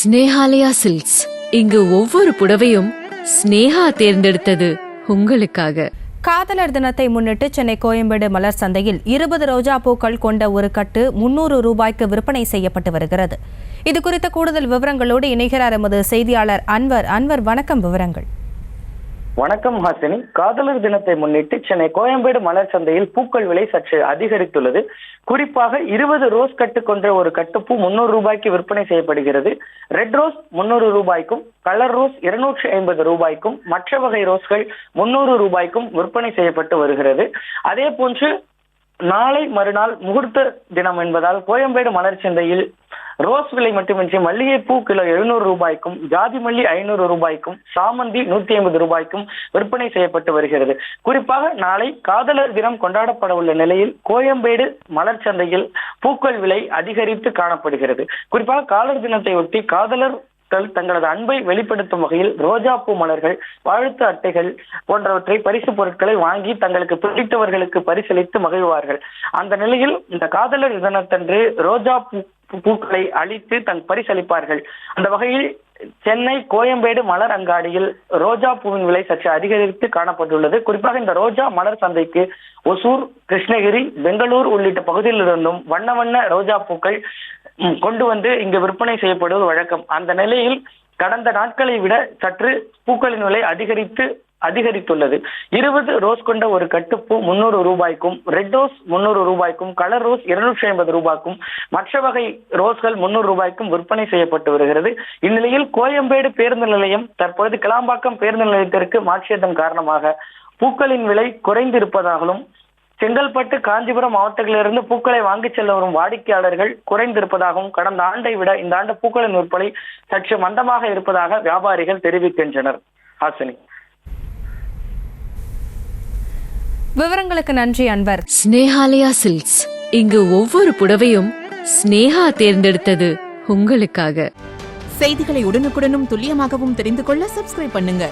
Snehalaya silks. இங்கு ஒவ்வொரு புடவையும் ஸ்னேஹா தேர்ந்தெடுத்தது உங்களுக்காக. காதலர் தினத்தை முன்னிட்டு சென்னை கோயம்பேடு மலர் சந்தையில் 20 ரோஜா பூக்கள் கொண்ட ஒரு கட்டு 300 ரூபாய்க்கு விற்பனை செய்யப்பட்டு வருகிறது. இது குறித்த கூடுதல் விவரங்களோடு இணைகிறார் எமது செய்தியாளர் அன்வர். அன்வர், வணக்கம். விவரங்கள். வணக்கம் ஹாசினி. காதலர் தினத்தை முன்னிட்டு சென்னை கோயம்பேடு மலர் சந்தையில் பூக்கள் விலை சற்று அதிகரித்துள்ளது. குறிப்பாக 20 ரோஸ் கட்டு கொண்ட ஒரு கட்டுப்பூ 300 ரூபாய்க்கு விற்பனை செய்யப்படுகிறது. ரெட் ரோஸ் 300 ரூபாய்க்கும், கலர் ரோஸ் 250 ரூபாய்க்கும், மற்ற வகை ரோஸ்கள் 300 ரூபாய்க்கும் விற்பனை செய்யப்பட்டு வருகிறது. அதே போன்று நாளை மறுநாள் முகூர்த்த தினம் என்பதால் கோயம்பேடு மலர் சந்தையில் ரோஸ் விலை மட்டுமின்றி மல்லிகைப்பூ கிலோ 700 ரூபாய்க்கும், ஜாதி மல்லி 500 ரூபாய்க்கும், சாமந்தி 150 ரூபாய்க்கும் விற்பனை செய்யப்பட்டு வருகிறது. குறிப்பாக நாளை காதலர் தினம் கொண்டாடப்பட உள்ள நிலையில் கோயம்பேடு மலர் சந்தையில் பூக்கள் விலை அதிகரித்து காணப்படுகிறது. குறிப்பாக காதலர் தினத்தை ஒட்டி காதலர் தங்களது அன்பை வெளிப்படுத்தும் வகையில் ரோஜா பூ மலர்கள், வாழ்த்து அட்டைகள் போன்றவற்றை பரிசு பொருட்களை வாங்கி தங்களுக்கு பிடித்தவர்களுக்கு பரிசளித்து மகிழ்வார்கள். அந்த நிலையில் இந்த காதலர் தினத்தன்று ரோஜா பூக்களை அளித்து பரிசளிப்பார்கள். அந்த வகையில் சென்னை கோயம்பேடு மலர் அங்காடியில் ரோஜா பூவின் விலை சற்று அதிகரித்து காணப்பட்டுள்ளது. குறிப்பாக இந்த ரோஜா மலர் சந்தைக்கு ஒசூர், கிருஷ்ணகிரி, பெங்களூர் உள்ளிட்ட பகுதியிலிருந்தும் வண்ண வண்ண ரோஜா பூக்கள் கொண்டு வந்து இங்கு விற்பனை செய்யப்படுவது வழக்கம். அந்த நிலையில் கடந்த நாட்களை விட சற்று பூக்களின் விலை அதிகரித்துள்ளது. 20 ரோஸ் கொண்ட ஒரு கட்டுப்பூ 300 ரூபாய்க்கும், ரெட் ரோஸ் 300 ரூபாய்க்கும், கலர் ரோஸ் 250 ரூபாய்க்கும், மற்ற வகை ரோஸ்கள் 300 ரூபாய்க்கும் விற்பனை செய்யப்பட்டு வருகிறது. இந்நிலையில் கோயம்பேடு பேருந்து நிலையம் தற்பொழுது கிளாம்பாக்கம் பேருந்து நிலையத்திற்கு மாற்றியதன் காரணமாக பூக்களின் விலை குறைந்திருப்பதாகவும், செங்கல்பட்டு, காஞ்சிபுரம் மாவட்டங்களிலிருந்து பூக்களை வாங்கி செல்ல வரும் வாடிக்கையாளர்கள் குறைந்திருப்பதாகவும், கடந்த ஆண்டை விட இந்த ஆண்டு பூக்களின் விற்பனை சற்று மந்தமாக இருப்பதாக வியாபாரிகள் தெரிவிக்கின்றனர். ஹாசினி, விவரங்களுக்கு நன்றி அன்வர். ஸ்னேஹாலயா சில்க்ஸ். இங்கு ஒவ்வொரு புடவையும் ஸ்னேஹா தேர்ந்தெடுத்தது உங்களுக்காக. செய்திகளை உடனுக்குடனும் துல்லியமாகவும் தெரிந்து கொள்ள சப்ஸ்கிரைப் பண்ணுங்க.